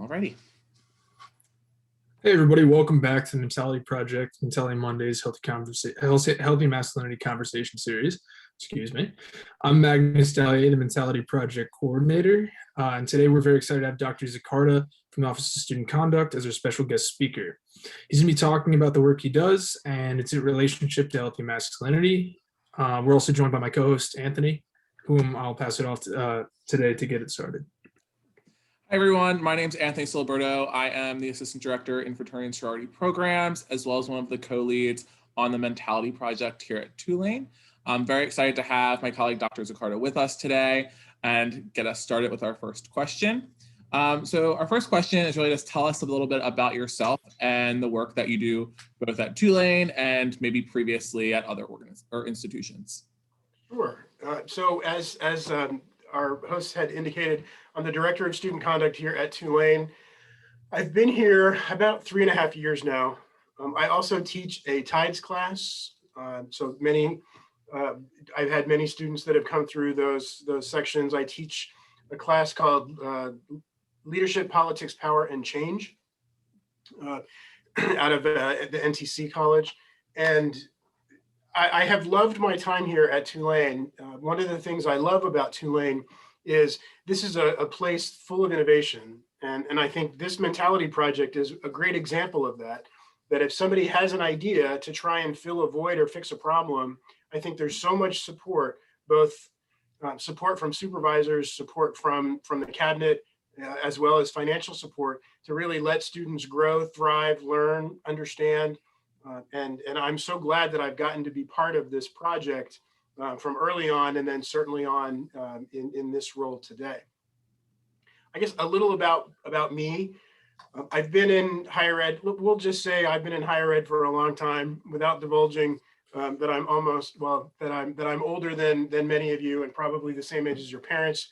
Alrighty. Hey everybody, welcome back to the Mentality Project, Mentality Mondays, Healthy Masculinity Conversation Series. Excuse me. I'm Magnus Dallier, the Mentality Project Coordinator, and today we're very excited to have Dr. Zacharda from the Office of Student Conduct as our special guest speaker. He's going to be talking about the work he does and its relationship to healthy masculinity. We're also joined by my co-host, Anthony, whom I'll pass it off to, today to get it started. Hi everyone, my name is Anthony Siliberto. I am the Assistant Director in Fraternity and Sorority Programs, as well as one of the co-leads on the Mentality Project here at Tulane. I'm very excited to have my colleague Dr. Zacharda with us today and get us started with our first question. So our first question is really just tell us a little bit about yourself and the work that you do both at Tulane and maybe previously at other institutions. Sure. So as our host had indicated, I'm the Director of Student Conduct here at Tulane. I've been here about 3.5 years now. I also teach a TIDES class. I've had many students that have come through those sections. I teach a class called Leadership, Politics, Power, and Change out of the NTC College. And I have loved my time here at Tulane. One of the things I love about Tulane is this is a place full of innovation. And I think this Mentality Project is a great example of that, that if somebody has an idea to try and fill a void or fix a problem, I think there's so much support, both support from supervisors, support from the cabinet, as well as financial support to really let students grow, thrive, learn, understand. And I'm so glad that I've gotten to be part of this project from early on, and then certainly on in this role today. I guess a little about me. I've been in higher ed. We'll just say I've been in higher ed for a long time, without divulging that I'm older than many of you, and probably the same age as your parents.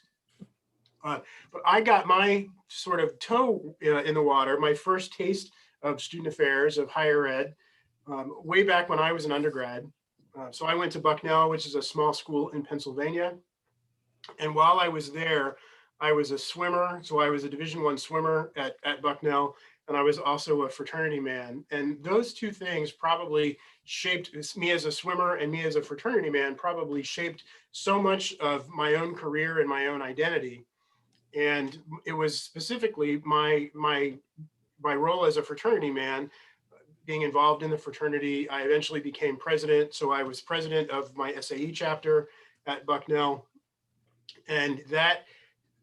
But I got my sort of toe in the water, my first taste of student affairs, of higher ed, way back when I was an undergrad. So I went to Bucknell, which is a small school in Pennsylvania. And while I was there, I was a swimmer. So I was a Division I swimmer at Bucknell, and I was also a fraternity man. And those two things probably shaped me as a swimmer, and me as a fraternity man probably shaped so much of my own career and my own identity. And it was specifically my role as a fraternity man, being involved in the fraternity. I eventually became president. So I was president of my SAE chapter at Bucknell. And that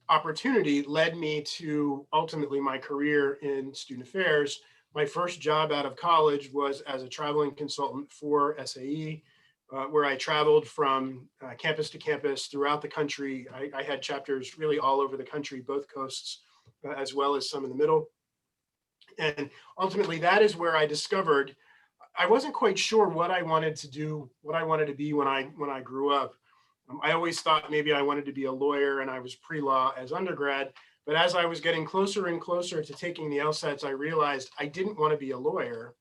opportunity led me to ultimately my career in student affairs. My first job out of college was as a traveling consultant for SAE, where I traveled from campus to campus throughout the country. I had chapters really all over the country, both coasts, as well as some in the middle. And ultimately, that is where I discovered I wasn't quite sure what I wanted to do, what I wanted to be when I grew up. I always thought maybe I wanted to be a lawyer, and I was pre-law as undergrad. But as I was getting closer and closer to taking the LSATs, I realized I didn't want to be a lawyer.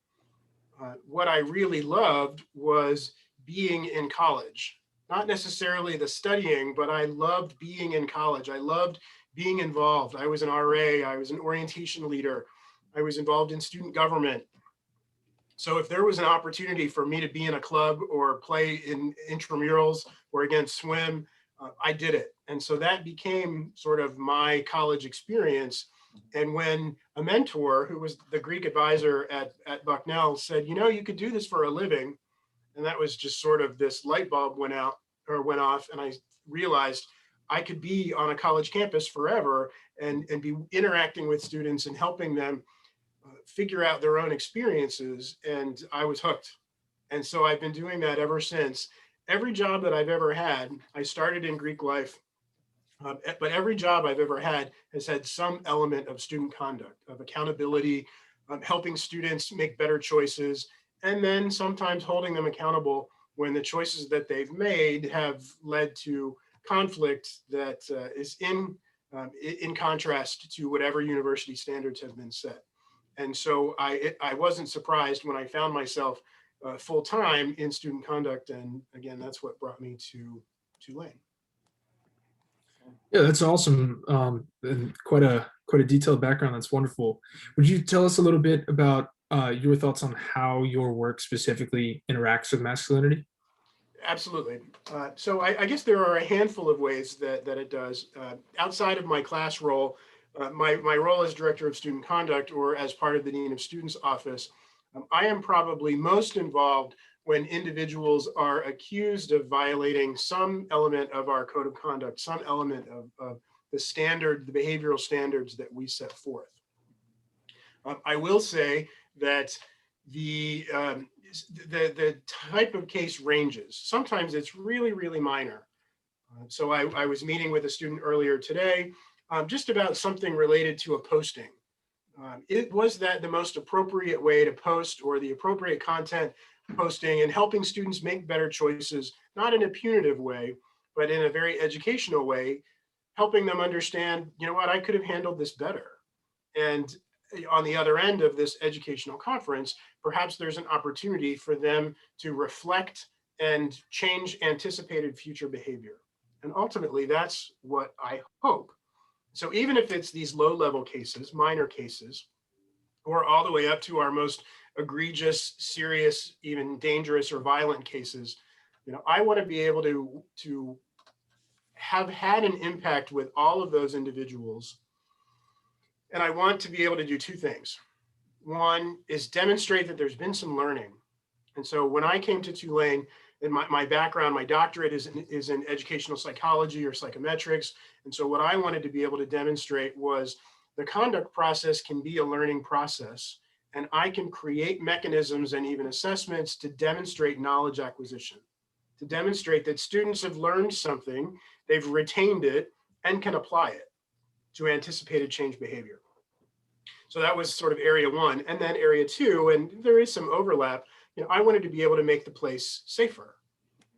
What I really loved was being in college. Not necessarily the studying, but I loved being in college. I loved being involved. I was an RA, I was an orientation leader. I was involved in student government. So if there was an opportunity for me to be in a club or play in intramurals or again swim, I did it. And so that became sort of my college experience. And when a mentor, who was the Greek advisor at Bucknell, said, you know, you could do this for a living. And that was just sort of this light bulb went off, and I realized I could be on a college campus forever and be interacting with students and helping them figure out their own experiences, and I was hooked. And so I've been doing that ever since. Every job that I've ever had, I started in Greek life, but every job I've ever had has had some element of student conduct, of accountability, helping students make better choices, and then sometimes holding them accountable when the choices that they've made have led to conflict that is in contrast to whatever university standards have been set. And so I wasn't surprised when I found myself full-time in student conduct. And again, that's what brought me to Tulane. Yeah, that's awesome. And quite a quite a detailed background. That's wonderful. Would you tell us a little bit about your thoughts on how your work specifically interacts with masculinity? Absolutely. So I guess there are a handful of ways that it does. Outside of my class role, my role as director of student conduct or as part of the Dean of Students office, I am probably most involved when individuals are accused of violating some element of our code of conduct, some element of the behavioral standards that we set forth. I will say that the type of case ranges. Sometimes it's really, really minor. So I was meeting with a student earlier today just about something related to a posting. Was that the most appropriate way to post or the appropriate content posting, and helping students make better choices, not in a punitive way, but in a very educational way, helping them understand, you know what, I could have handled this better. And on the other end of this educational conference, perhaps there's an opportunity for them to reflect and change anticipated future behavior. And ultimately, that's what I hope. So even if it's these low-level cases, minor cases, or all the way up to our most egregious, serious, even dangerous or violent cases, I want to be able to have had an impact with all of those individuals. And I want to be able to do two things. One is demonstrate that there's been some learning. And so when I came to Tulane, and my background, my doctorate is in educational psychology or psychometrics. And so what I wanted to be able to demonstrate was the conduct process can be a learning process. And I can create mechanisms and even assessments to demonstrate knowledge acquisition, to demonstrate that students have learned something, they've retained it, and can apply it to anticipated change behavior. So that was sort of area one. And then area two, and there is some overlap, I wanted to be able to make the place safer.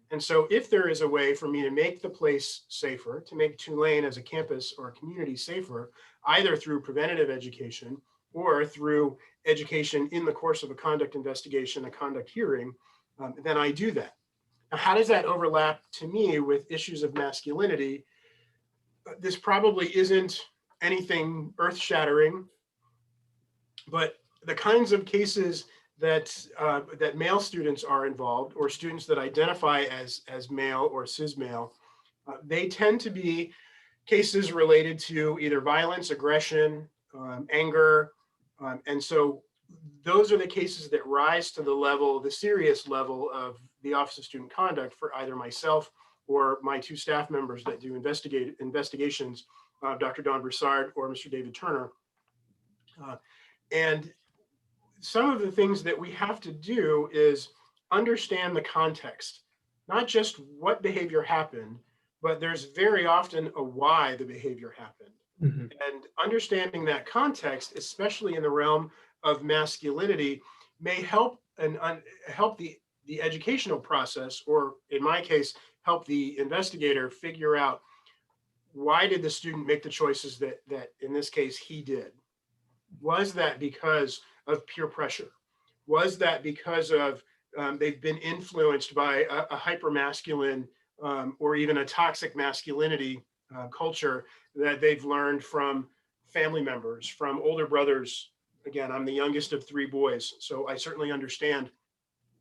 And so if there is a way for me to make the place safer, to make Tulane as a campus or a community safer, either through preventative education or through education in the course of a conduct investigation, a conduct hearing, then I do that. Now, how does that overlap to me with issues of masculinity? This probably isn't anything earth-shattering, but the kinds of cases that male students are involved, or students that identify as male or cis male, they tend to be cases related to either violence, aggression, anger, and so those are the cases that rise to the serious level of the Office of Student Conduct for either myself or my two staff members that do investigations, Dr. Don Broussard or Mr. David Turner. And some of the things that we have to do is understand the context, not just what behavior happened, but there's very often a why the behavior happened. Mm-hmm. And understanding that context, especially in the realm of masculinity, may help the educational process, or in my case, help the investigator figure out why did the student make the choices that in this case he did. Was that because of peer pressure? Was that because of they've been influenced by a hypermasculine or even a toxic masculinity culture that they've learned from family members, from older brothers? Again, I'm the youngest of three boys, so I certainly understand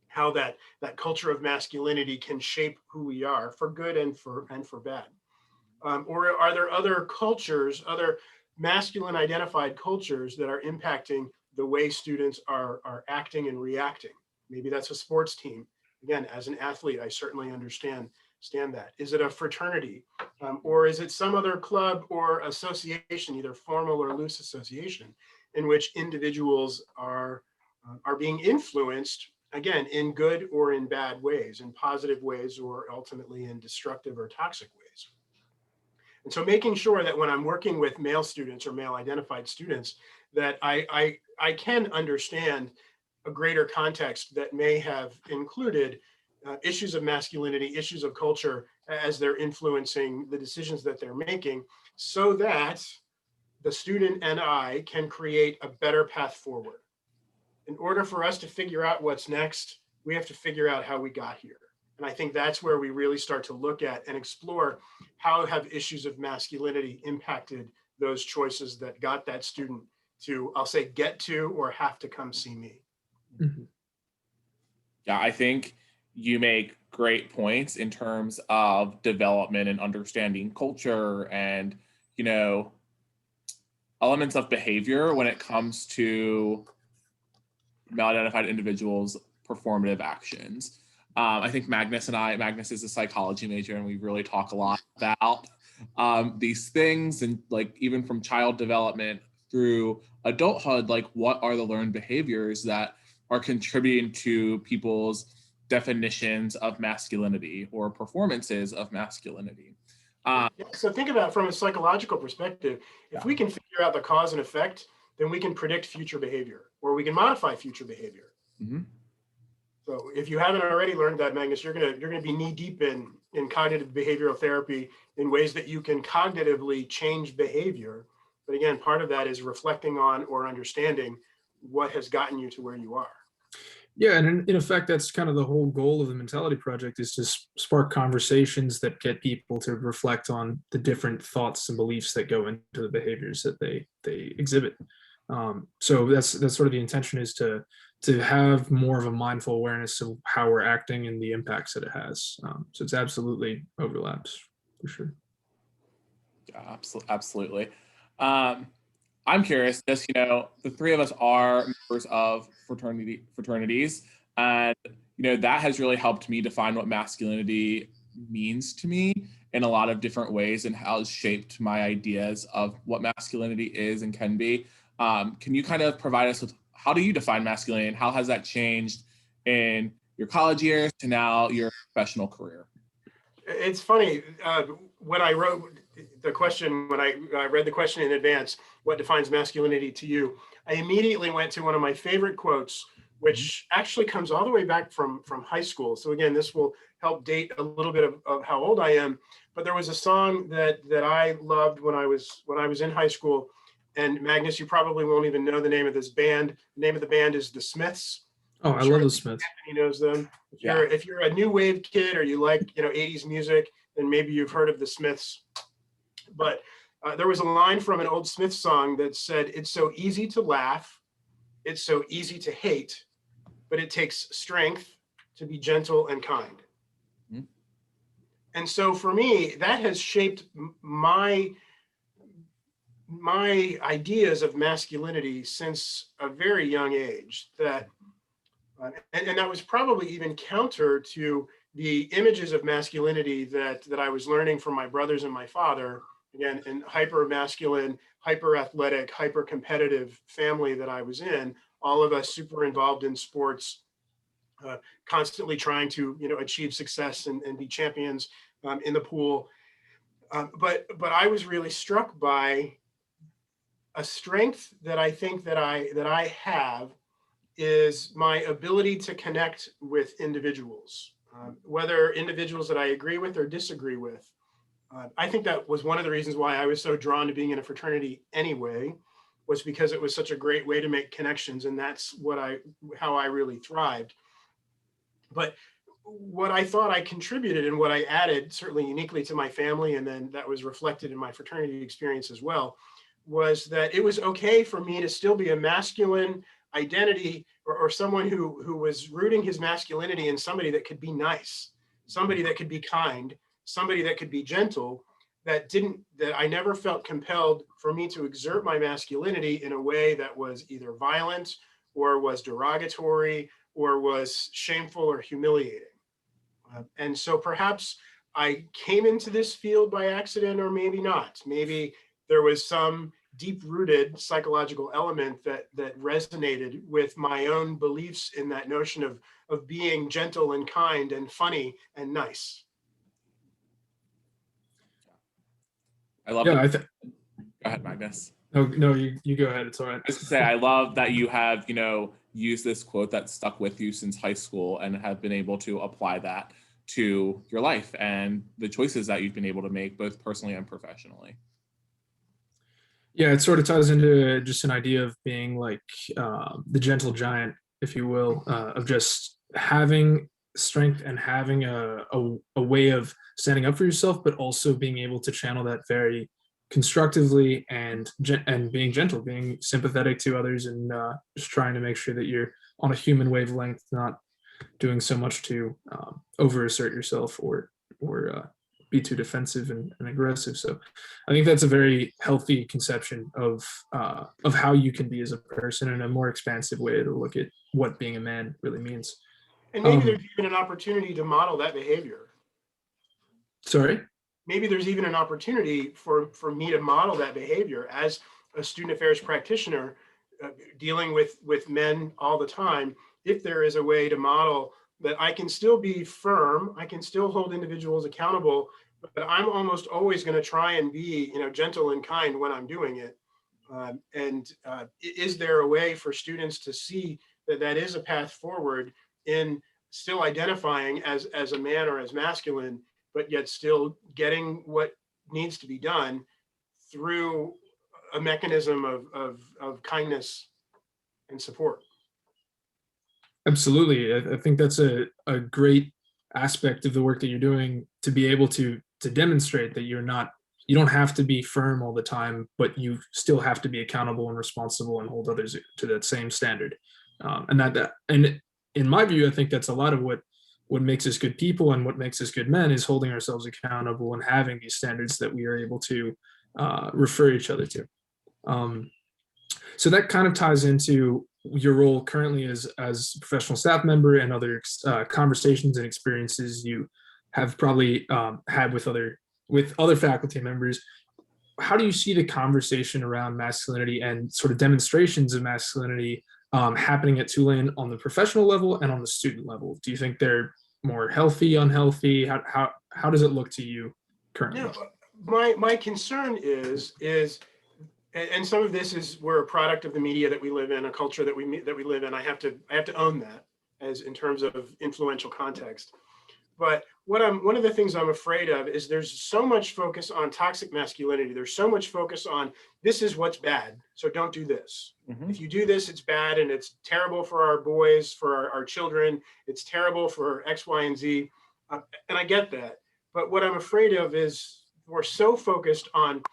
how that culture of masculinity can shape who we are for good and for bad. Or are there other cultures, other masculine identified cultures that are impacting the way students are acting and reacting? Maybe that's a sports team. Again, as an athlete, I certainly understand that. Is it a fraternity? Or is it some other club or association, either formal or loose association, in which individuals are being influenced, again, in good or in bad ways, in positive ways, or ultimately in destructive or toxic ways? And so making sure that when I'm working with male students or male identified students, that I can understand a greater context that may have included issues of masculinity, issues of culture, as they're influencing the decisions that they're making, so that the student and I can create a better path forward. In order for us to figure out what's next, we have to figure out how we got here. And I think that's where we really start to look at and explore how have issues of masculinity impacted those choices that got that student to, I'll say, get to or have to come see me. Mhm. Yeah, I think you make great points in terms of development and understanding culture and, you know, elements of behavior when it comes to mal-identified individuals' performative actions. I think Magnus is a psychology major, and we really talk a lot about these things, and like even from child development through adulthood, like what are the learned behaviors that are contributing to people's definitions of masculinity or performances of masculinity. So think about it from a psychological perspective. If we can figure out the cause and effect, then we can predict future behavior, or we can modify future behavior. Mm-hmm. So if you haven't already learned that, Magnus, you're gonna be knee deep in cognitive behavioral therapy in ways that you can cognitively change behavior. But again, part of that is reflecting on or understanding what has gotten you to where you are. Yeah, and in effect, that's kind of the whole goal of the Mentality Project, is to spark conversations that get people to reflect on the different thoughts and beliefs that go into the behaviors that they exhibit. So that's sort of the intention, is to have more of a mindful awareness of how we're acting and the impacts that it has. So it's absolutely overlaps for sure. Yeah, absolutely. I'm curious, just, the three of us are members of fraternities, and that has really helped me define what masculinity means to me in a lot of different ways, and how it's shaped my ideas of what masculinity is and can be. Can you kind of provide us with, how do you define masculinity, and how has that changed in your college years to now your professional career? It's funny, when I wrote the question, when I read the question in advance, what defines masculinity to you? I immediately went to one of my favorite quotes, which actually comes all the way back from high school. So again, this will help date a little bit of how old I am. But there was a song that I loved when I was in high school. And Magnus, you probably won't even know the name of this band. The name of the band is The Smiths. Oh, I love the Smiths. Anthony knows them. If you're a new wave kid, or you like 80s music, then maybe you've heard of the Smiths. But there was a line from an old Smiths song that said, "It's so easy to laugh, it's so easy to hate, but it takes strength to be gentle and kind." Mm-hmm. And so for me, that has shaped my ideas of masculinity since a very young age. And that was probably even counter to the images of masculinity that I was learning from my brothers and my father, again, in hyper masculine, hyper athletic, hyper competitive family that I was in, all of us super involved in sports, constantly trying to achieve success and be champions in the pool. But I was really struck by a strength that I think that I have, is my ability to connect with individuals, whether individuals that I agree with or disagree with. I think that was one of the reasons why I was so drawn to being in a fraternity anyway, was because it was such a great way to make connections, and that's how I really thrived. But what I thought I contributed and what I added, certainly uniquely to my family, and then that was reflected in my fraternity experience as well, was that it was okay for me to still be a masculine identity, or someone who was rooting his masculinity in somebody that could be nice, somebody that could be kind, somebody that could be gentle, that I never felt compelled for me to exert my masculinity in a way that was either violent or was derogatory or was shameful or humiliating. And so perhaps I came into this field by accident, or maybe not. Maybe there was some deep-rooted psychological element that resonated with my own beliefs in that notion of being gentle and kind and funny and nice. I love Yeah, Go ahead, Magnus. No, you go ahead. It's all right. I was going to say, I love that you have, used this quote that stuck with you since high school, and have been able to apply that to your life and the choices that you've been able to make, both personally and professionally. Yeah, it sort of ties into just an idea of being like the gentle giant, if you will, of just having strength and having a way of standing up for yourself, but also being able to channel that very constructively and being gentle, being sympathetic to others, and just trying to make sure that you're on a human wavelength, not doing so much to overassert yourself or be too defensive and aggressive. So I think that's a very healthy conception of how you can be as a person, and a more expansive way to look at what being a man really means. And maybe there's even an opportunity to model that behavior. Sorry? Maybe there's even an opportunity for me to model that behavior as a student affairs practitioner, dealing with men all the time. If there is a way to model that I can still be firm, I can still hold individuals accountable, but I'm almost always going to try and be, gentle and kind when I'm doing it. Is there a way for students to see that that is a path forward in still identifying as a man or as masculine, but yet still getting what needs to be done through a mechanism of kindness and support? Absolutely. I think that's a great aspect of the work that you're doing, to be able to demonstrate that you don't have to be firm all the time, but you still have to be accountable and responsible and hold others to that same standard. And in my view, I think that's a lot of what makes us good people and what makes us good men, is holding ourselves accountable and having these standards that we are able to refer each other to. So that kind of ties into your role currently as a professional staff member, and other conversations and experiences you have probably had with other faculty members. How do you see the conversation around masculinity and sort of demonstrations of masculinity happening at Tulane on the professional level and on the student level? Do you think they're more healthy, unhealthy? How does it look to you currently? Yeah, my concern is, and some of this is, we're a product of the media that we live in, a culture that we live in. I have to own that, as in terms of influential context. But one of the things I'm afraid of is there's so much focus on toxic masculinity. There's so much focus on, this is what's bad, so don't do this. Mm-hmm. If you do this, it's bad, and it's terrible for our boys, for our children. It's terrible for X, Y, and Z. And I get that. But what I'm afraid of is we're so focused on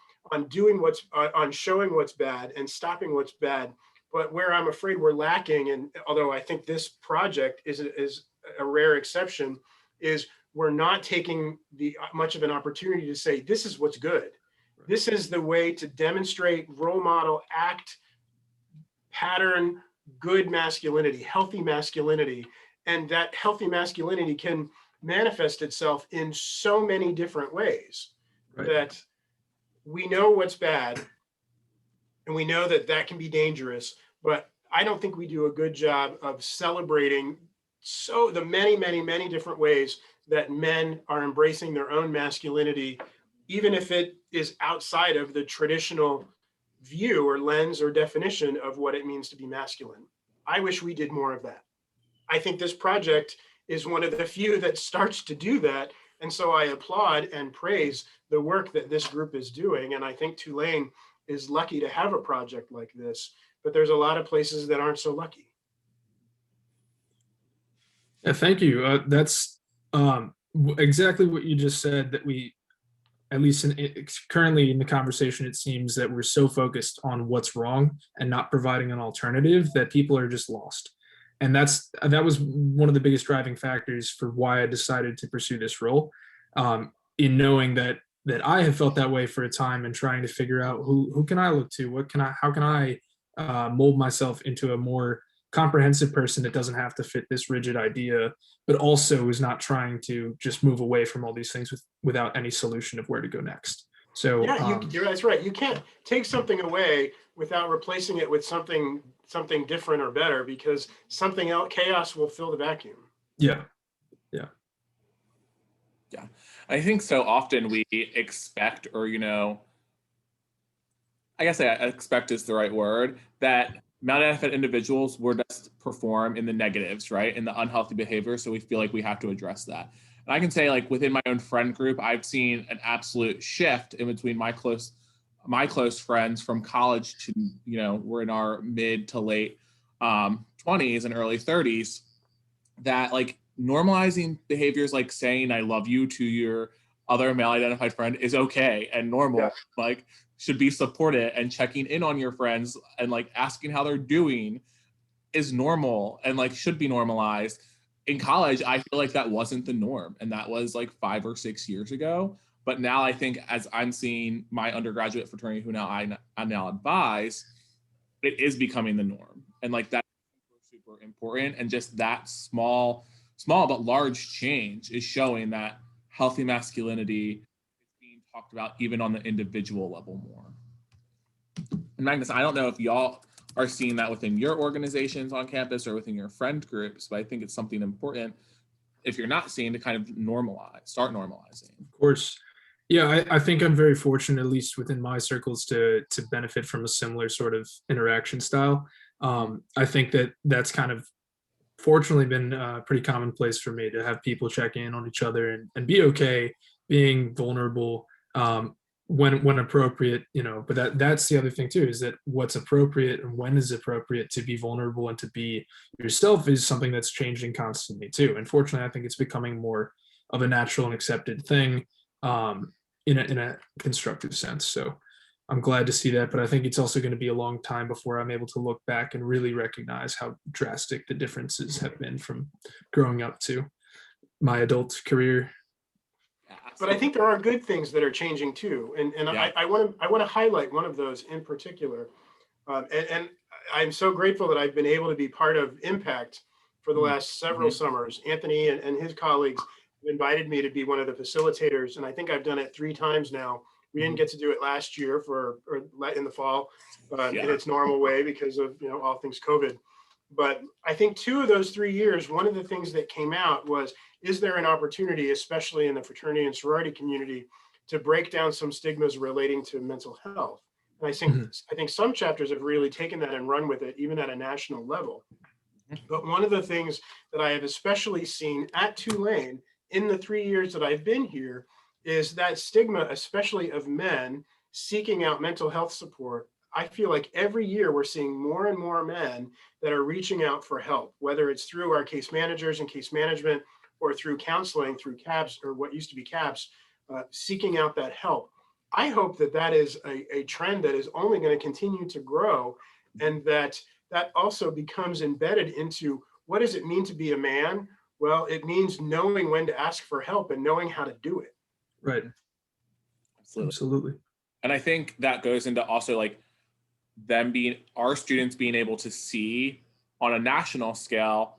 doing on showing what's bad and stopping what's bad. But where I'm afraid we're lacking, and although I think this project is a rare exception, is we're not taking much of an opportunity to say, this is what's good. Right. This is the way to demonstrate, role model, act, pattern, good masculinity, healthy masculinity. And that healthy masculinity can manifest itself in so many different ways. Right. That we know what's bad, and we know that that can be dangerous, but I don't think we do a good job of celebrating the many, many, many different ways that men are embracing their own masculinity, even if it is outside of the traditional view or lens or definition of what it means to be masculine. I wish we did more of that. I think this project is one of the few that starts to do that. And so I applaud and praise the work that this group is doing. And I think Tulane is lucky to have a project like this, but there's a lot of places that aren't so lucky. Yeah, thank you. That's exactly what you just said, that we, at least currently in the conversation, it seems that we're so focused on what's wrong and not providing an alternative that people are just lost. And that was one of the biggest driving factors for why I decided to pursue this role, in knowing that I have felt that way for a time, and trying to figure out who can I look to, how can I mold myself into a more comprehensive person that doesn't have to fit this rigid idea, but also is not trying to just move away from all these things without any solution of where to go next. So yeah, that's right. You can't take something away without replacing it with something different or better, because something else, chaos will fill the vacuum. Yeah. I think so often we expect, or I guess expect is the right word, that mal-identified individuals will just perform in the negatives, right? In the unhealthy behavior. So we feel like we have to address that. And I can say, like, within my own friend group, I've seen an absolute shift in between my close friends from college to, we're in our mid to late 20s and early 30s, that like normalizing behaviors like saying I love you to your other male identified friend is okay and normal. Yeah. Like should be supported, and checking in on your friends and like asking how they're doing is normal and like should be normalized. In college, I feel like that wasn't the norm, and that was like 5 or 6 years ago. But now I think, as I'm seeing my undergraduate fraternity, who now I now advise, it is becoming the norm, and like that's super important. And just that small but large change is showing that healthy masculinity is being talked about even on the individual level more. And Magnus, I don't know if y'all are seeing that within your organizations on campus or within your friend groups, but I think it's something important, if you're not seeing, to kind of start normalizing. Of course. Yeah, I think I'm very fortunate, at least within my circles, to benefit from a similar sort of interaction style. I think that's kind of fortunately been pretty commonplace for me, to have people check in on each other and be okay being vulnerable, when appropriate, but that's the other thing too, is that what's appropriate and when is appropriate to be vulnerable and to be yourself is something that's changing constantly too. And fortunately, I think it's becoming more of a natural and accepted thing, in a constructive sense. So I'm glad to see that, but I think it's also going to be a long time before I'm able to look back and really recognize how drastic the differences have been from growing up to my adult career. But I think there are good things that are changing too, and Yeah. I want to highlight one of those in particular, and I'm so grateful that I've been able to be part of Impact for the last several summers. Anthony and his colleagues invited me to be one of the facilitators, and I think I've done it 3 times now. We didn't get to do it last year or in the fall in its normal way because of all things COVID. But I think 2 of those 3 years, one of the things that came out was, is there an opportunity, especially in the fraternity and sorority community, to break down some stigmas relating to mental health? And I think some chapters have really taken that and run with it, even at a national level. But one of the things that I have especially seen at Tulane in the 3 years that I've been here is that stigma, especially of men seeking out mental health support. I feel like every year we're seeing more and more men that are reaching out for help, whether it's through our case managers and case management or through counseling, through CAPS, or what used to be CAPS, seeking out that help. I hope that that is a trend that is only going to continue to grow, and that also becomes embedded into, what does it mean to be a man? Well, it means knowing when to ask for help and knowing how to do it. Right. Absolutely. And I think that goes into also like our students being able to see on a national scale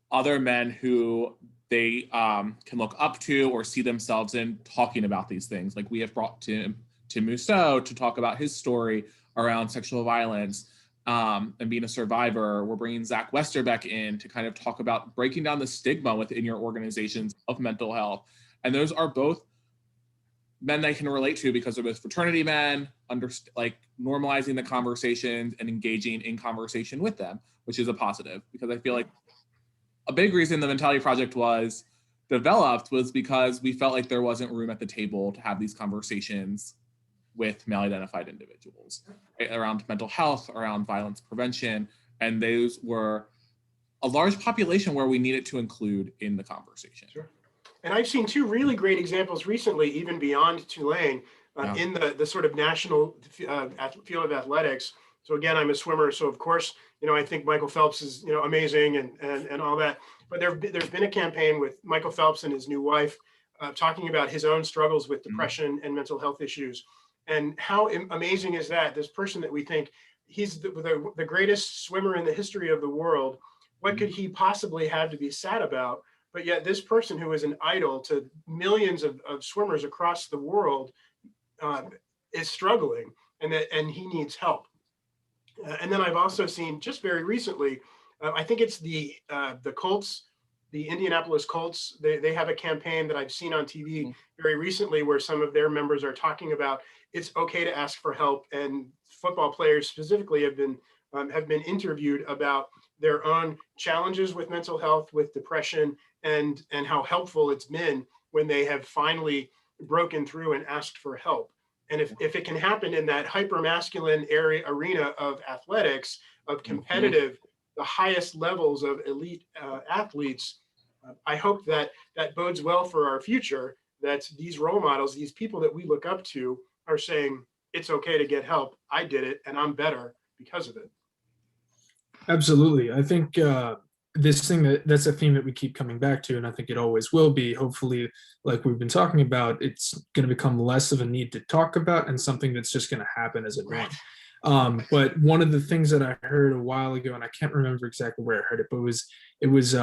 other men who they can look up to or see themselves in talking about these things. Like we have brought Tim Mousseau to talk about his story around sexual violence and being a survivor. We're bringing Zach Westerbeck in to kind of talk about breaking down the stigma within your organizations of mental health. And those are both men they can relate to because they're both fraternity men, like normalizing the conversations and engaging in conversation with them, which is a positive, because I feel like a big reason the Mentality Project was developed was because we felt like there wasn't room at the table to have these conversations with male-identified individuals, right? Around mental health, around violence prevention, and those were a large population where we needed to include in the conversation. Sure. And I've seen 2 really great examples recently, even beyond Tulane, in the sort of national field of athletics. So again, I'm a swimmer, so of course, I think Michael Phelps is, amazing and all that. But there's been a campaign with Michael Phelps and his new wife talking about his own struggles with depression and mental health issues. And how amazing is that? This person that we think he's the greatest swimmer in the history of the world, what could he possibly have to be sad about? But yet this person who is an idol to millions of swimmers across the world is struggling, and he needs help. And then I've also seen just very recently, I think it's the Colts, the Indianapolis Colts. They have a campaign that I've seen on TV very recently where some of their members are talking about it's okay to ask for help, and football players specifically have been interviewed about their own challenges with mental health, with depression, and how helpful it's been when they have finally broken through and asked for help. And if it can happen in that hyper-masculine arena of athletics, of competitive, the highest levels of elite athletes, I hope that bodes well for our future, that these role models, these people that we look up to, are saying, it's okay to get help. I did it and I'm better because of it. Absolutely. I think that's a theme that we keep coming back to, and I think it always will be. Hopefully, like we've been talking about, it's going to become less of a need to talk about and something that's just going to happen as a norm. Right. But one of the things that I heard a while ago, and I can't remember exactly where I heard it, but it was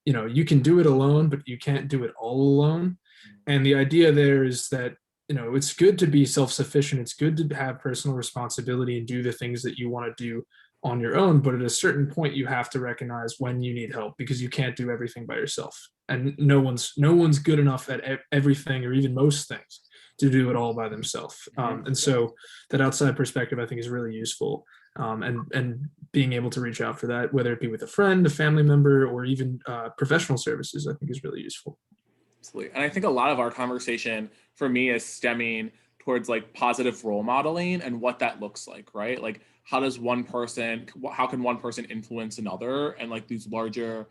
you can do it alone, but you can't do it all alone. And the idea there is that it's good to be self-sufficient. It's good to have personal responsibility and do the things that you want to do on your own, but at a certain point you have to recognize when you need help, because you can't do everything by yourself, and no one's good enough at everything or even most things to do it all by themselves. And so that outside perspective I think is really useful, and being able to reach out for that, whether it be with a friend, a family member, or even professional services, I think is really useful. Absolutely. And I think a lot of our conversation for me is stemming towards like positive role modeling and what that looks like, right? Like how can one person influence another, and like these larger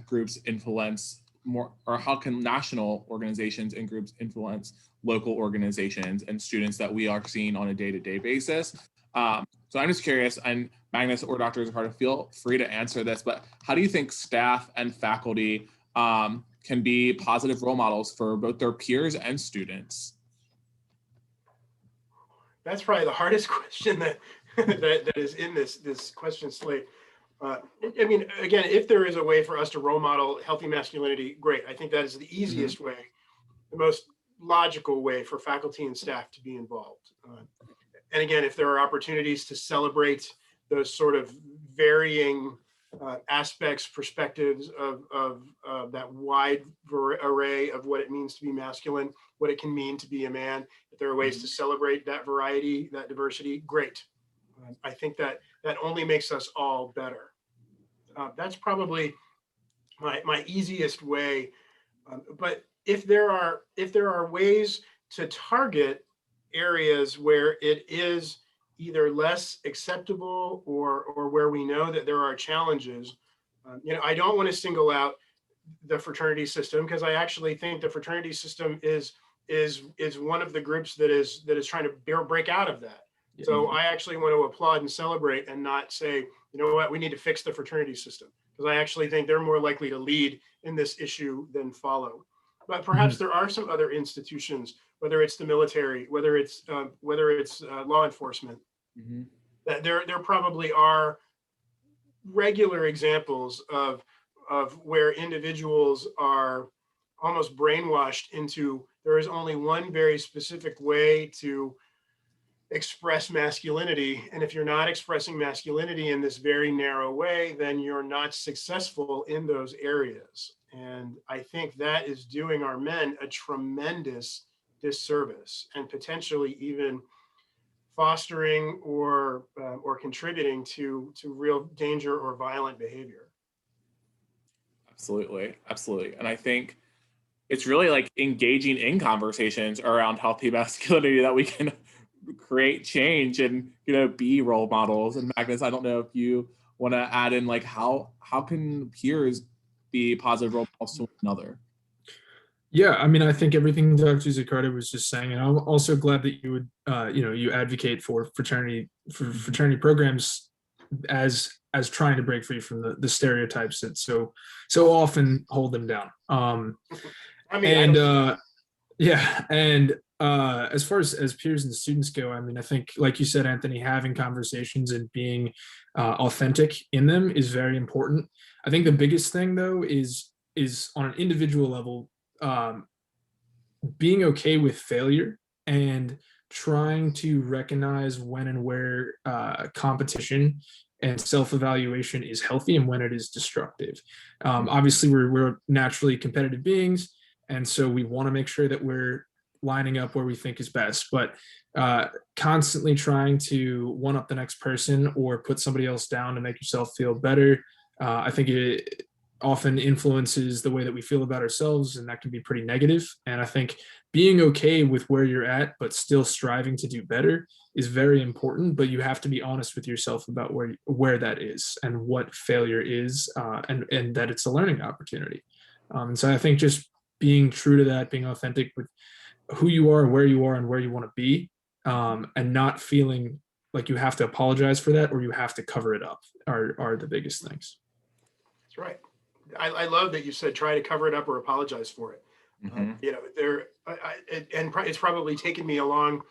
groups influence more, or how can national organizations and groups influence local organizations and students that we are seeing on a day-to-day basis. So I'm just curious, and Magnus or Dr. Zacharda, feel free to answer this, but how do you think staff and faculty can be positive role models for both their peers and students? That's probably the hardest question that is in this question slate. I mean, again, if there is a way for us to role model healthy masculinity, great. I think that is the easiest way, the most logical way for faculty and staff to be involved. And again, if there are opportunities to celebrate those sort of varying aspects, perspectives of that wide array of what it means to be masculine, what it can mean to be a man, if there are ways to celebrate that variety, that diversity, great. I think that only makes us all better. That's probably my easiest way. But if there are ways to target areas where it is either less acceptable or where we know that there are challenges, I don't want to single out the fraternity system, because I actually think the fraternity system is one of the groups that is trying to break out of that. So I actually want to applaud and celebrate, and not say, you know what, we need to fix the fraternity system, because I actually think they're more likely to lead in this issue than follow. But perhaps there are some other institutions, whether it's the military, whether it's law enforcement, that there probably are regular examples of where individuals are almost brainwashed into there is only one very specific way to express masculinity. And if you're not expressing masculinity in this very narrow way, then you're not successful in those areas. And I think that is doing our men a tremendous disservice, and potentially even fostering or contributing to real danger or violent behavior. Absolutely. And I think it's really like engaging in conversations around healthy masculinity that we can create change and be role models. And Magnus, I don't know if you want to add in like how can peers be positive role models to one another? Yeah, I mean, I think everything Dr. Zacharda was just saying, and I'm also glad that you would, you advocate for fraternity programs as trying to break free from the stereotypes that so often hold them down. I mean, as far as peers and students go, I mean, I think, like you said, Anthony, having conversations and being authentic in them is very important. I think the biggest thing, though, is on an individual level, being okay with failure and trying to recognize when and where competition and self-evaluation is healthy and when it is destructive. Obviously, we're naturally competitive beings, and so we want to make sure that we're lining up where we think is best. But constantly trying to one up the next person or put somebody else down to make yourself feel better, I think it often influences the way that we feel about ourselves, and that can be pretty negative. And I think being okay with where you're at but still striving to do better is very important, but you have to be honest with yourself about where that is and what failure is, and that it's a learning opportunity. And so I think just being true to that, being authentic with who you are, where you are, and where you want to be, and not feeling like you have to apologize for that or you have to cover it up are the biggest things. That's right. I love that you said try to cover it up or apologize for it. Mm-hmm. It's probably taken me a long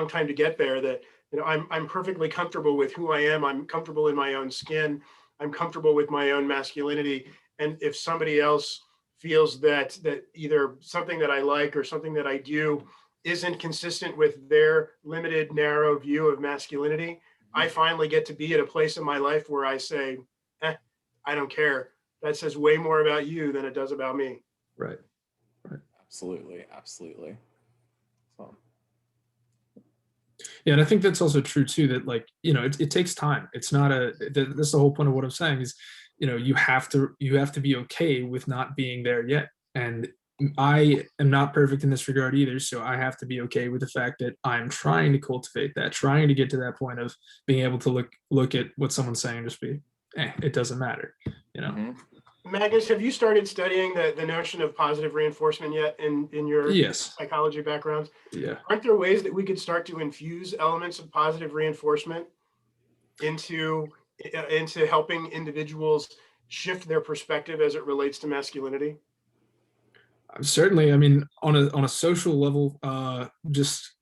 time to get there. That I'm perfectly comfortable with who I am. I'm comfortable in my own skin. I'm comfortable with my own masculinity. And if somebody else feels that either something that I like or something that I do isn't consistent with their limited, narrow view of masculinity, I finally get to be at a place in my life where I say, I don't care. That says way more about you than it does about me. Right. Absolutely. So. Yeah, and I think that's also true too, that it takes time. It's not that's the whole point of what I'm saying is, you have to be okay with not being there yet. And I am not perfect in this regard either, so I have to be okay with the fact that I'm trying to cultivate that, trying to get to that point of being able to look at what someone's saying and just be, it doesn't matter, Mm-hmm. Magnus, have you started studying the notion of positive reinforcement yet in your Yes. psychology background? Yeah. Aren't there ways that we could start to infuse elements of positive reinforcement into helping individuals shift their perspective as it relates to masculinity? Certainly. I mean, on a social level, just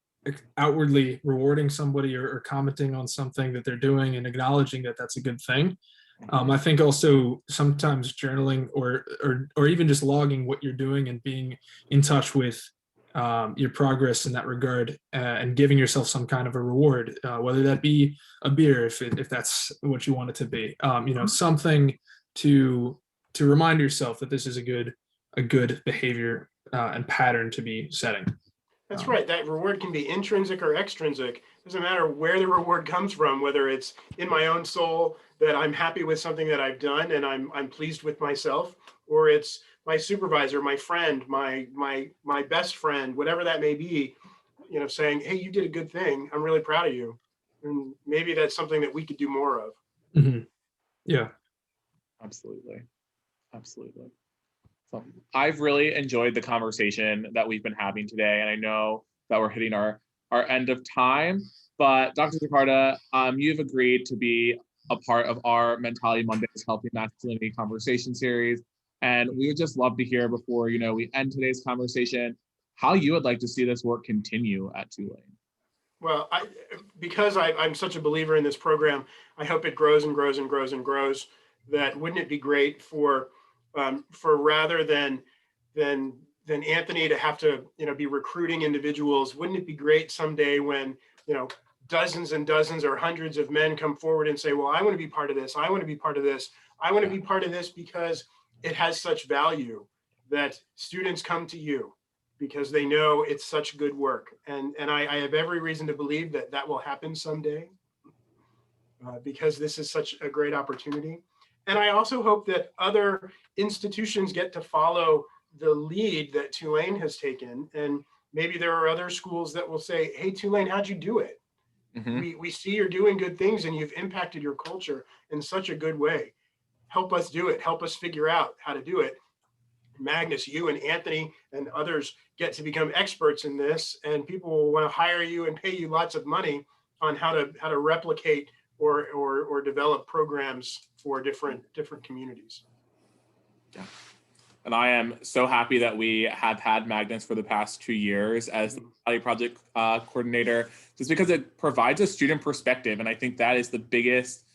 outwardly rewarding somebody or commenting on something that they're doing and acknowledging that that's a good thing. I think also sometimes journaling or even just logging what you're doing and being in touch with your progress in that regard, and giving yourself some kind of a reward, whether that be a beer if that's what you want it to be, something to remind yourself that this is a good behavior and pattern to be setting. That's right. That reward can be intrinsic or extrinsic. Doesn't matter where the reward comes from, whether it's in my own soul that I'm happy with something that I've done and I'm pleased with myself, or it's my supervisor, my friend, my best friend, whatever that may be, saying, hey, you did a good thing. I'm really proud of you. And maybe that's something that we could do more of. Mm-hmm. Yeah. Absolutely. So I've really enjoyed the conversation that we've been having today, and I know that we're hitting our end of time. But Dr. Zacharda, you've agreed to be a part of our Mentality Mondays Healthy Masculinity conversation series, and we would just love to hear before we end today's conversation how you would like to see this work continue at Tulane. Well, because I'm such a believer in this program, I hope it grows and grows and grows and grows. That wouldn't it be great for rather than Anthony to have to be recruiting individuals? Wouldn't it be great someday when dozens and dozens or hundreds of men come forward and say, well, I want to be part of this. I want to be part of this. I want to be part of this because it has such value that students come to you because they know it's such good work. And I have every reason to believe that will happen someday because this is such a great opportunity. And I also hope that other institutions get to follow the lead that Tulane has taken. And maybe there are other schools that will say, hey, Tulane, how'd you do it? Mm-hmm. We see you're doing good things and you've impacted your culture in such a good way. Help us do it. Help us figure out how to do it. Magnus, you and Anthony and others get to become experts in this, and people will want to hire you and pay you lots of money on how to replicate or develop programs for different communities. Yeah. And I am so happy that we have had Magnus for the past 2 years as the Mentality Project coordinator, just because it provides a student perspective. And I think that is the biggest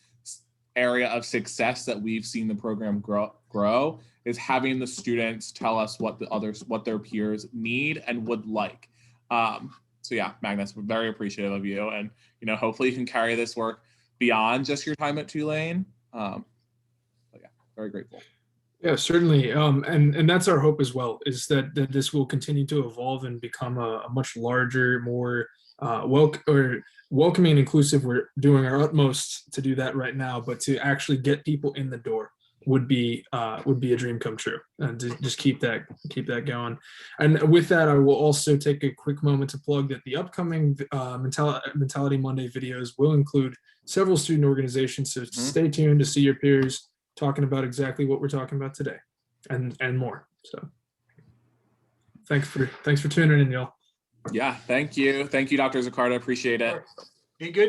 area of success that we've seen the program grow is having the students tell us what their peers need and would like. So yeah, Magnus, we're very appreciative of you. And, hopefully you can carry this work beyond just your time at Tulane. But yeah, very grateful. Yeah, certainly. And that's our hope as well, is that this will continue to evolve and become a much larger, more welcoming and inclusive. We're doing our utmost to do that right now, but to actually get people in the door would be a dream come true, and to just keep that going. And with that, I will also take a quick moment to plug that the upcoming Mentality Monday videos will include several student organizations, so stay tuned to see your peers talking about exactly what we're talking about today and more. So thanks for tuning in, y'all. Yeah, thank you. Thank you, Dr. Zacharda. Appreciate it. Be good.